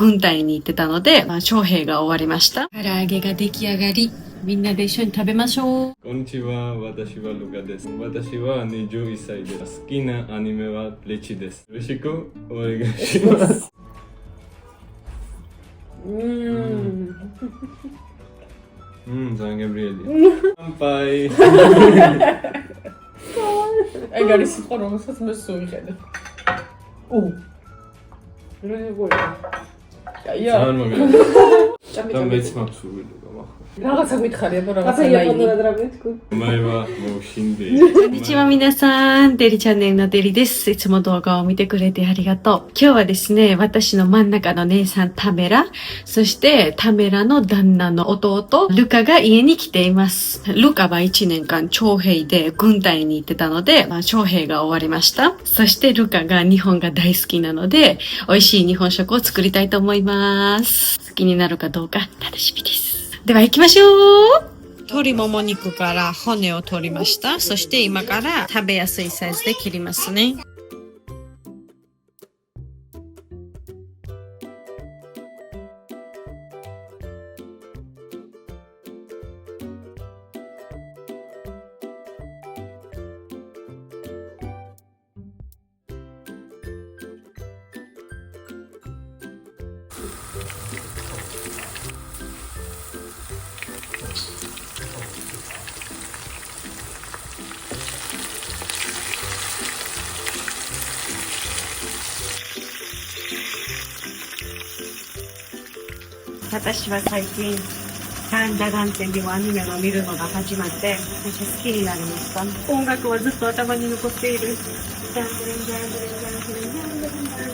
軍隊に行ってたので、徴兵が終わりました。唐揚げが出来上がり、みんなで一緒に食べましょう。こんにちは、私はルカです。私は21歳です。好きなアニメはブリーチです。よろしくお願いします。ザンゲブリエリ。乾杯。ეგ არის სიტყვა, რომელსაც მე სულ ვიყენებ. როგორია? აია. ძალიან მაგარია. და მეც მაქვს უვიდო გამახო. რაღაცა გითხარი, აბა რაღაცა ლაინი. მაევა მოუშინდი. こんにちは皆さん、デリチャンネルのデリです。いつも動画を見てくれてありがとう。今日はですね、私の真ん中の姉さんタメラ、そしてタメラの旦那の弟、ルカが家に来ています。ルカは1年間徴兵で軍隊に行ってたので、徴兵が終わりました。そしてルカが日本が大好きなので、美味しい日本食を作りたいと思います。好きになるかどうか楽しみです。では行きましょう。鶏もも肉から骨を取りました。そして今から食べやすいサイズで切りますね。私は最近ダンダダンっていうアニメを見るのが始まって私好きになりました。音楽はずっと頭に残っている。ダンダンダンダンダンダンダンダンダン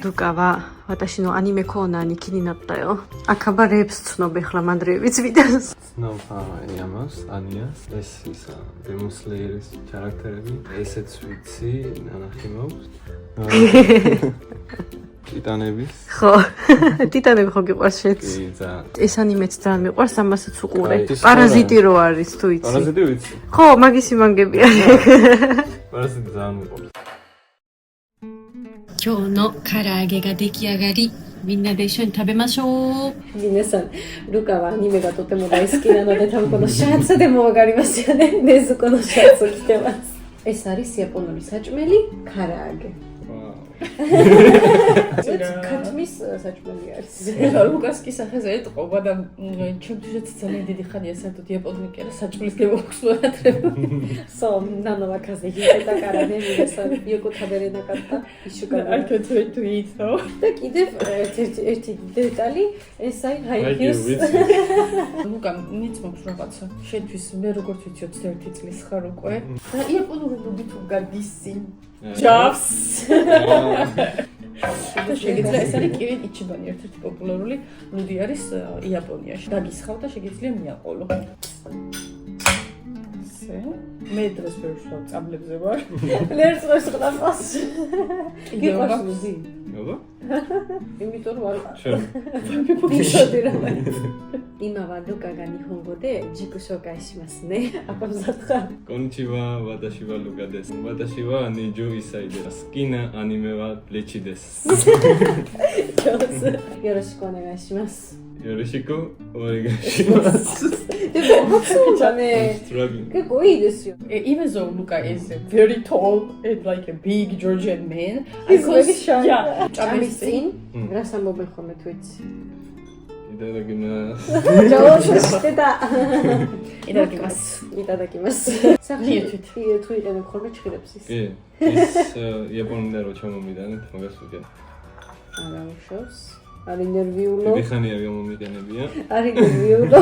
ルカは私のアニメコーナーに気になったよ。赤羽レープスのベフラマンドレービツビです。Navs, Anias, es ისა Demon Slayer-ის ჩარაქტერები, ესეც ვიცი, ნანახი მაქვს. ტიტანების. ხო, ტიტანები ხო გიყვარს შეც? კი, ძალიან. ეს ანიმეც ძალიან მიყვარს, ამასაც უყურე. პარაზიტი რო არის, თუ იცი. პარაზიტი ვიცი? ხო, მაგისი მანგებია. პარაზიტი ძალიან მიყვარს. 今日の唐揚げが出来上がり、みんなで一緒に食べましょう。皆さん、ルカはアニメがとても大好きなので、多分このシャツでもわかりますよね。ねずこのシャツを着てます。ეს არის იაპონური საჭმელი ქარააგე. ქათმის საჭმელი არის. ლუკას კი სახეზე ეტყობა და ჩემთვისაც ძალიან დიდი ხანია საერთოდ იაპონური კი არა საჭმლის გემოხსოვატრება. So, none of us is a caravana, so you could have a nacata, sugar. I could wait to eat though. The kid is Italy, inside high heels. ლუკა მიც მოქვს რაღაცა. შენთვის მე როგორ ვიცი 21 წლის ხარ უკვე. და იაპონური ნუდი თუ გადისი. ჯავს. შეგიძლია ეს არის კირი იჩიბანი ერთ-ერთი პოპულარული ნუდი არის იაპონიაში. დაგისხავ და შეგიძლია მიაყოლო. მე დღეს ვერ ვშავ წაბლებზე ვარ. Let's go to the house. გიყვარს ლუდი? აბა? იმიტომ რომ არ მიშოდი რა. 今はルカが日本語で自己紹介しますね。あ、こんにちは。こんにちは、私はルカです。私は21歳です。好きなアニメはブリーチです。上手。よろしくお願いします。よろしくお願いします。でも発音がね、結構いいですよ。 Even though Luca is very tall and like a big Georgian man, He's very shy. Yeah, ჭამისწინ რა სამობენ ხოლმე თუ იცი? いただきます。上手してた。いただきます。いただきます。Lietuvით. თუ იყენებ ხოლმე ჭხირებს ის. კი, ის იაპონიდან რო ჩამომიდანეთ, მაგას ვიგებ. არა უშავს. არ ინტერვიულო. დიდი ხანია გამომიდანებია. არ ინტერვიულო.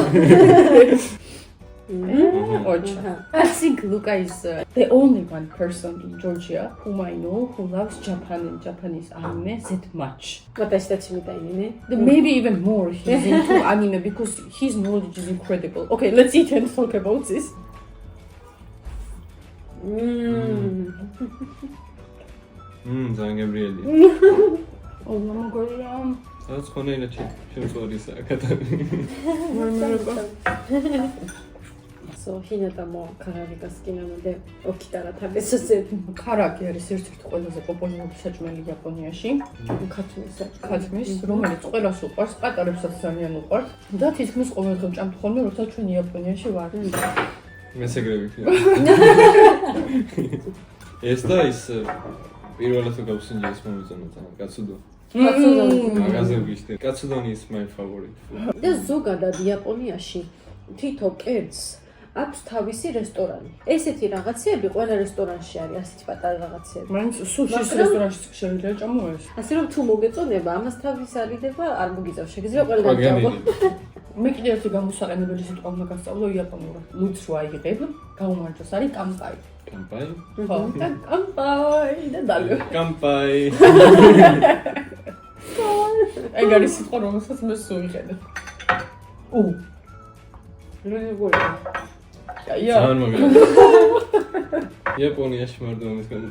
I think Luca is the only one person in Georgia whom I know who loves Japan and Japanese anime that much. 私たちみたいにね。 Maybe even more he's into anime because his knowledge is incredible. Okay, let's eat and talk about this. ძალიან გემრიელი. Oh my god. სადაც ხონეილა შემწორისა კატანი. そうひなたも唐揚げが好きなので起きたら食べさせる ქარაკი არის ერთ-ერთი ყველაზე პოპულარული საჭმელი იაპონიაში. ქათმის ქათმის, რომელიც ყველას უყვარს, პატარებსაც ძალიან უყვარს და თითქმის ყოველდღე ჭამთ ხოლმე, როცა ჩვენ იაპონიაში ვართ. მესეგრებით. ეს და ის პირველად გავსინჯე ეს მომიწონა თან კაცუდო. მაგაზე ვიშთე. კაცუდონი is my favorite. და ზოგადად იაპონიაში თითო კერძს აქვს თავისი რესტორანი. ესეთი რაღაცები ყველა რესტორანში არის, ასეთი პატარა რაღაცები. მაინც სუშის რესტორანში შეიძლება ჭამო ეს. ასე რომ თუ მოგეწონება, ამას თავის არიდება, არ მოგიწევს, შეგიძლია ყველა დაჭამო. მე კიდევ ერთი გამოსაყენებელი სიტყვა უნდა გასწავლო იაპონურად. ლუც რო აიღებ, გაუმარჯოს არის კამპაი. კამპაი? ხო, და კამპაი და დალო. კამპაი. ეგ არის სიტყვა, რომელსაც მე სულ ვიხედავ. როგორია? ძალიან მაგარი. იაპონიაში მარდომის გამო.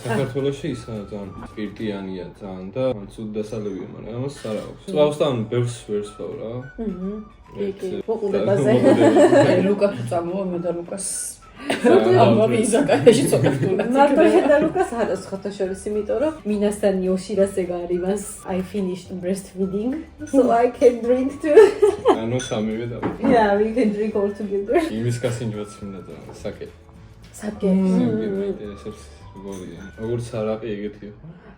საქართველოში ისაა ძალიან პირტიანია ძალიან და ცუდ დასალებია, მაგრამ ამას არ აქვს. სწავლსთან ბევრს ვერს ვსვავ რა. კი, მოყულებაზე. ლუკა თუ წამოვა, მე და ლუკას ამავე იზაკიაში ცოტა ვთუნდა. მარტო და ლუკას არის ხოთაშორის, იმიტომ რომ მინასთან იოშირასეგა არის. I finished breastfeeding, so I can drink too. ანუ სამივე და Yeah, we can drink all together. იმის კასინჯვაც მინდა და საკე. საკე. ესეც როგორია. როგორც არაყი ეგეთია.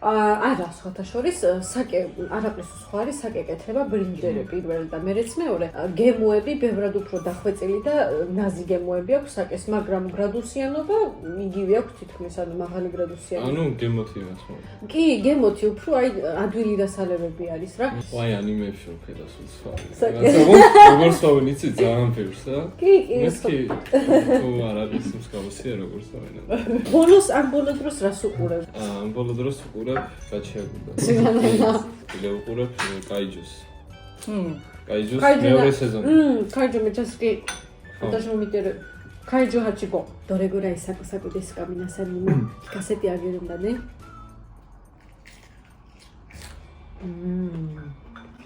არა, ხოთაშორის საკე არაყის სხვა არის, საკე კეთება ბრინჯերը პირველი და მერეც მეორე. გემოები ბევრად უფრო დახვეწილი და ნაზი გემოები აქვს საკეს, მაგრამ გრადუსიანობა იგივე აქვს თითქმის, ანუ მაღალი გრადუსიანობა. ანუ გემოთი მასმო. კი, გემოთი უფრო აი ადვილი დასალებები არის რა. ვაი ანიმეებში ვხედა სულ სხვა. საკე. როგორც ვავენ იცი ძალიან ბევრს რა. კი, კი. ეს კი თუ არაყის მსგავსია როგორც ვავენ. ბოლოს ამ ბოლო დროს რას უყურებ? ამ ბოლო დროს ვყურებ გაჩიაგდა. კიდევ ვყურებ კაიჯუს. კაიჯუს მეორე სეზონი. კაიჯუ მე just კი.私も見てる。怪獣8号。どれぐらいサクサクですか皆さんにも聞かせてあげるんだね。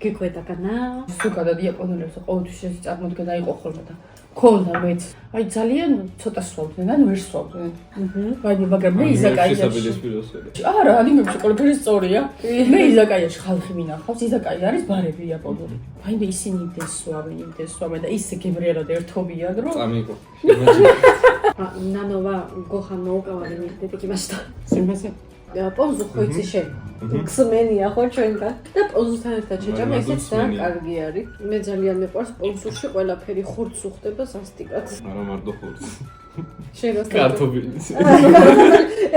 聞こえたかな？ ზოგადად იაპონელებს ყოველთვის ეს წარმოდგენა იყო ხოლმე და ქონდა მეც. აი ძალიან ცოტა სვავდნენ, ან ვერ სვავდნენ. მაგრამ მე იზაკაიაში. არა, ანიმეებში ყველაფერი სწორია. მე იზაკაიაში ხალხი მინახავს, იზაკაი არის ბარები იაპონური. აი მე ისინი იმდეს სვავენ და ისე გებრიელად ერთობიან, რომ წამიყო. ナノはご飯のおかわりに出てきました。 სიმასე. პონზუ ხოიცი შენ. ქსმენია ხო ჩვენგა და პონზუსთან ერთად შეჭამა ესეც ძალიან კარგი არის. მე ძალიან მეყვარს პონზუში ყველაფერი ხურცს უხდება სასტიკად. არა მარტო ხურცს. შენ რა კარტოფილი.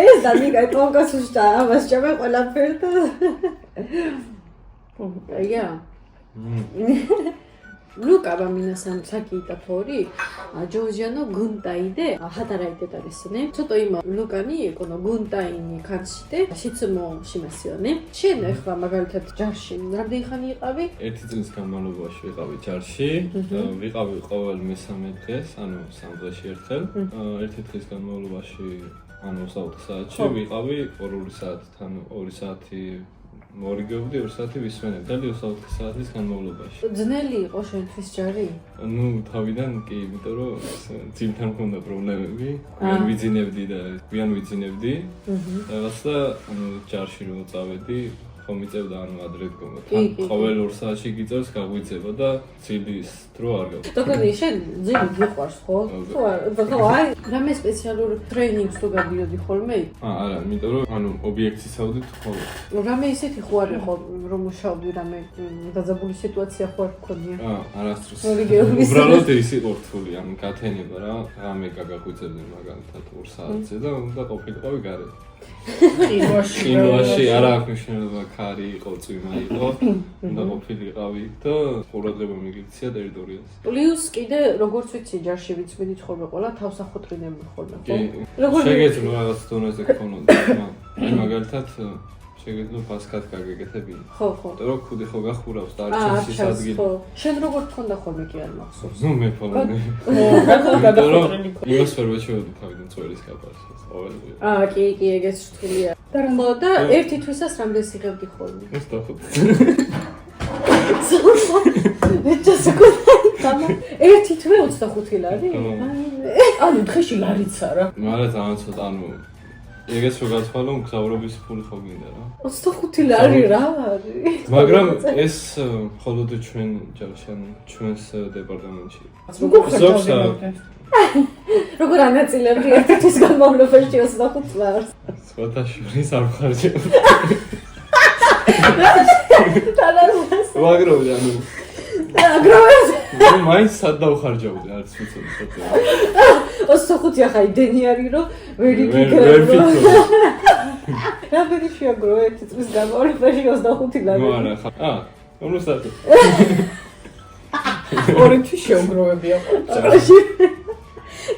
ეს და მიგა პონკასუშტა ამას ჭამე ყველაფერი და ია Lucaは皆さんさっき言った通り、ジョージアの軍隊で働いてたですね。ちょっと今、ルカにこの軍隊に関して質問しますよね。シェンはმაგალითად ჯარში რამდენი ხანი იყავი? ერთი წლის განმავლობაში ვიყავი ჯარში, ვიყავი ყოველ მესამე დღეს, ანუ 3 დღეში ერთხელ. ერთი დღის განმავლობაში, ანუ 4 საათში ვიყავი 2 საათთან, 2 საათი მორიგებდი 2 საათი ვისვენებ და 4 საათის განმავლობაში. ძნელი იყო შენთვის ჯარი? ნუ თავიდან კი, იმიტომ რომ ძიმთან მქონდა პრობლემები, ვიან ვიძინებდი და ვიან ვიძინებდი. რაღაც და ანუ ჯარში რო წავედი, ხომ იწევდა ანუ ადრე დგომა. ყოველ 2 საათში გიწევს გაგვიძება და ძილის დრო არ გაქვს. დოგონი შენ ძილი გიყვარს ხო? ხო, აი, რამე სპეციალურ ტრეინინგს თუ გადიოდი ხოლმე? არა, იმიტომ რომ ანუ ობიექტს იცავდით ხოლმე. რამე ისეთი ხო არ იყო რომ მუშაობდი რამე დაძაბული სიტუაცია ხო არ გქონია? არასდროს. მორიგეობის. უბრალოდ ის იყო რთული, ანუ გათენება რა, რამე გაგაგვიძებდნენ მაგალითად 2 საათზე და უნდა ყოფილიყავი გარე. ინვაში არა აქვს მნიშვნელობა ქარი იყო, წვიმა იყო, უნდა ყოფილიყავი და ყურადღება მიგიქცია ტერიტორიას. პლუს კიდე როგორც ვიცი ჯარში ვიცვენით ხოლმე ყველა თავს ახოთრინებდნენ ხოლმე ხო? შეგეძლო რაღაც დონეზე გქონოდა, აი მაგალითად შეგეძლო ფასკად გაგეკეთებინა. ხო, ხო. იმიტომ რომ ქუდი ხო გახურავს და არ ჩანს ის ადგილი. ხო. შენ როგორ თქონდა ხოლმე კი არ მახსოვს? ნუ მე ხოლმე. გადახოთრილი ხო. იმას ვერ ვეჩვევდი თავიდან წვერის კაპარს. ყოველდღე. კი, კი, ეგეც რთულია. ხო, და ერთი თვისას რამდენს იღებდი ხოლმე? 25. მე ჩასაკუთრე. ერთი თვე 25 ლარი? ანუ დღეში ლარიც არა. მაგრამ ძალიან ცოტა, ანუ ეგეც რო გათვალო, მგზავრობის ფული ხო გინდა რა. 25 ლარი რა არის? მაგრამ ეს მხოლოდ ჩვენ ჯარში, ანუ ჩვენს დეპარტამენტში. როგორ ხარჯავდი? როგორ ანაწილებდი ერთი თვის განმავლობაში 25 ლარს? სხვათა შორის არ ხარჯავ. ვაგროვდი, ანუ აგროვებს. მაინც სად დავხარჯავდი, არც ვიცოდი სად. 25 ახლა იდენი არის რომ ვერ ვერ იგიგებ. ფიქრობ. რამდენი შეაგრო ერთი წლის განმავლობაში 25 ლარი? ნუ არა, ხა. რომლსაც ორი თვის შეუგროვებია.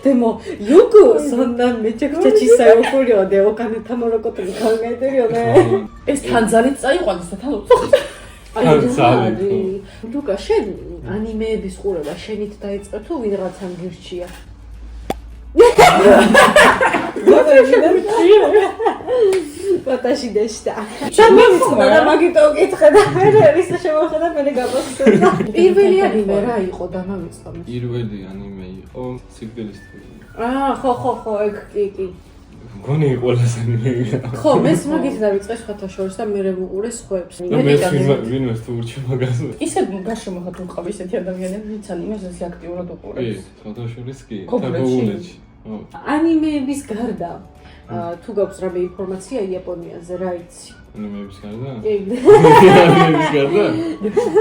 Demo, yuko sonna mechakcha chisai okuriode, okane tamorokoto ni kalgaete ryo ne. ეს თან ძალით წაიყვანეს და თან თან ძალით. Luka, შენ ანიმეების ყურება შენით დაიწყე თუ ვიღაცამ გირჩია? Watashi deshita. Შემოვიწყდა და მაგით უკითხე და მე ის შემოხედა მე გაბახსნა. პირველი ანიმე რა იყო და მოვიწყდა? პირველი ანიმე იყო სიკვდილის თვე. ხო, ეგ კი. მგონი ყველაზე ანიმე. ხო, მეც მაგით დავიწყე სხვათა შორის და მე ვუყურე სხვებს. მე ვინმეს თუ ურჩი მაგას. ისე გარშემო ხათ უყავ ისეთი ადამიანები, ვინც ანიმეს ესე აქტიურად კი, უყურებს. სხვათა შორის კი. ქობულეთში. ანიმეების გარდა თუ გაქვს რამე ინფორმაცია იაპონიაზე, რა იცი? ანიმეების გარდა? კი. ანიმეების გარდა?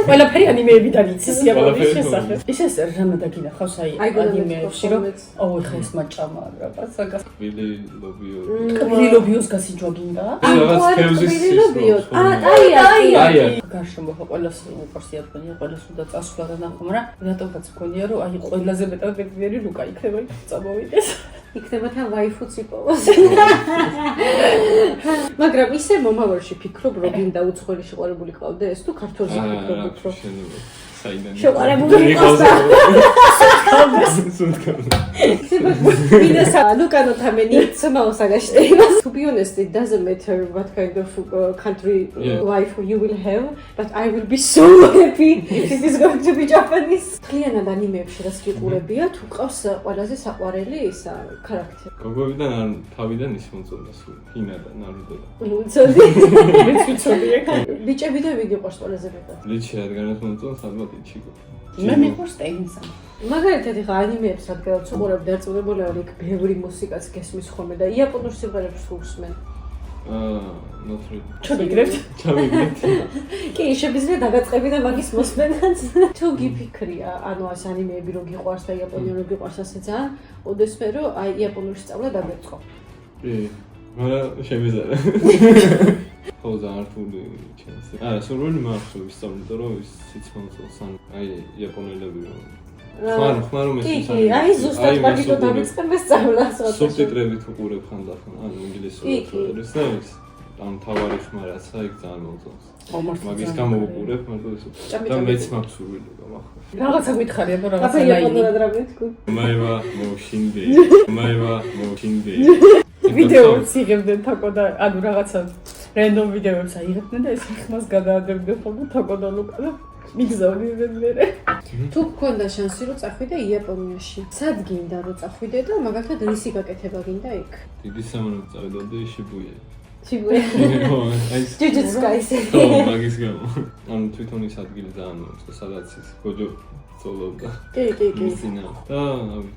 ყველაფერი ანიმეებიდან იცის იაპონიის ყველაფერი შესახებ. ისე რამე დაგინახავს აი ანიმეებში რომ აუ ხა ეს მაჭამა რაღაც საკას. ვილი ლობიო. კბილი ლობიოს გასინჯვა გინდა? რაღაც თევზის სისხლს. აი. გარშემო ხა ყველას უყურს იაპონია, ყველას უნდა წასვლა და ნახო, მაგრამ რატომაც მგონია რომ აი ყველაზე მეტად პედიერი ლუკა იქნება წამოვიდეს. იქნება თან ვაიფუც იპოვოს. მაგრამ ისე მომავალში ფიქრობ რომ გინდა უცხოელი შეყვარებული ყავდეს თუ ქართულზე ფიქრობ უფრო? საიდან? შეყვარებული იყოს და look at how many smiles I got. To be honest, it doesn't matter what kind of country life you will have, but I will be so happy if it is going to be Japanese. Klienად ანიმეებში რაც გიყურებია, თუ ყავს ყველაზე საყვარელი ისა ქარაქტერი. გოგოებიდან არ თავიდან ის მომწონდა სულ, ჰინა და ნარუდო და. ვიცოდი ეგ. ბიჭები და ვიგი ყავს ყველაზე მეტად.ლიჩი რადგანაც მომწონს ალბათ იჩიგო. მე მიყვარს ტეინსა. მაგალითად ეხა ანიმეებს რადგანაც უყურებ დარწმუნებული ვარ იქ ბევრი მუსიკაც გესმის ხოლმე და იაპონურ სიმღერებს უსმენ. not really. ჩავიგრებთ. კი, შეგვიძლია დაგაწყები და მაგის მოსმენაც. თუ გიფიქრია, ანუ ეს ანიმეები რო გიყვარს და იაპონური რო გიყვარს ასე ძალიან, ოდესმე რომ აი იაპონური სწავლა დაგეწყო. კი, მაგრამ შემიძლია. ხო, ზართული ჩანს. სურვილი მაქვს ვისწავლო, რომ ისიც მომწონს ან აი იაპონელები რომ ხმარ რომ კი, აი ზუსტად მაგითო დავიწყებ სწავლას. სუბტიტრებით უყურებ ხანდახან, ანუ ინგლისურად წერს და ის ამ თავარი ხმარაც აი ძალიან მომწონს. მაგის გამო უყურებ, მაგრამ ეს და მეც მაქვს სურვილი გამახო. რაღაცა გითხარია, რომ რაღაცა ლაინი. იაპონურად რა მეთქო? მაევა მოშინდე. ვიდეოებს იღებდნენ თაკო და ანუ რაღაცა რენდომ ვიდეოებს აიღებდნენ და ეს ხმას გადაადებდნენ ხოლმე თაკო და ლუკა და მიგზავნიდნენ მერე. თუ გქონდა შანსი რომ წახვიდე იაპონიაში, სად გინდა რომ წახვიდე და მაგალითად რისი გაკეთება გინდა იქ? დიდი სამანოდ წავიდოდი შიბუია. შიბუია. ჯუჯუტსუ კაისენ. ხო, მაგის გამო. ანუ თვითონ ის ადგილი ძალიან მომწონს, სადაც ის გოჯო ცოლობდა. კი. და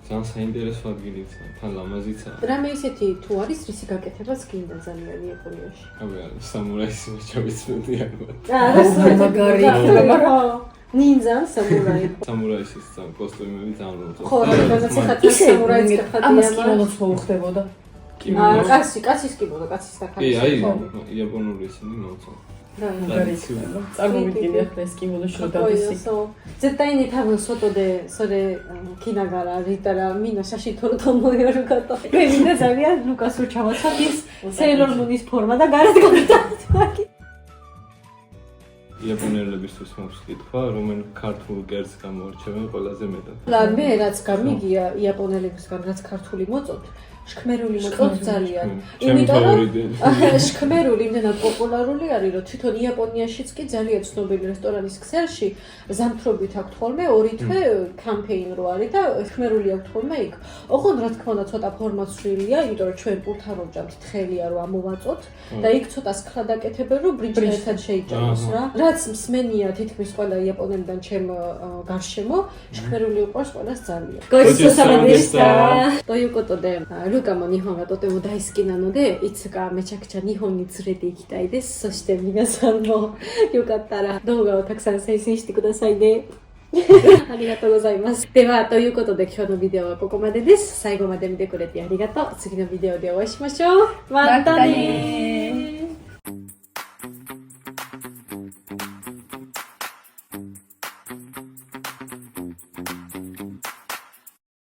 ძალიან საინტერესო ადგილიც, თან ლამაზიცა. რამე ისეთი თუ არის რისი გაკეთებაც გინდა ძალიან იაპონიაში? აბა, სამურაის ჩავიცმედი ალბათ. მაგარი. ნინძა სამურაი. სამურაის ის კოსტუმები ძალიან მომწონს. ხო, რადგანაც ხათი სამურაის კახადია. ამას კიმონოც მოუხდებოდა. კაცის კიმონო, კაცის საკაი. კი, აი, იაპონური ისინი მომწონს. მაგარი. წარმოვიდგინე ახლა ეს კიმონოში რომ დავისი. 絶対に多分外でそれ着ながら歩いたらみんな写真撮ると思うよルカと。みんなძალიან ლუკას რო ჩავაცადის სეილორ მუნის ფორმა და გარეთ გავიტანთ. იაპონელებისთვის მაქვს კითხვა, რომელ ქართულ კერძს გამოარჩევენ ყველაზე მეტად? და მე რაც გამიგია იაპონელებისგან რაც ქართული მოწოთ, შქმერული მოწონს ძალიან. იმიტომ რომ შქმერული იმდენად პოპულარული არის, რომ თვითონ იაპონიაშიც კი ძალიან ცნობილი რესტორანის ქსელში ზამთრობით აქვს ხოლმე ორი თვე კამპეინ რო არის და შქმერული აქვს ხოლმე იქ. ოღონდ რა თქმა უნდა ცოტა ფორმაცვლილია, იმიტომ რომ ჩვენ პურთან ვჭამთ თხელია რომ ამოვაწოთ და იქ ცოტა სქლა დაკეთებენ რომ ბრინჯი ერთად შეიჭამოს რა. რაც მსმენია თითქმის ყველა იაპონელიდან ჩემ გარშემო, შქმერული უყვარს ყველას ძალიან.ということで、ルカも日本がとても大好きなので、いつかめちゃくちゃ日本に連れて行きたいです。そして皆さんもよかったら動画をたくさん再生してくださいね。ありがとうございます。では、ということで今日のビデオはここまでです。最後まで見てくれてありがとう。次のビデオでお会いしましょう。またねー。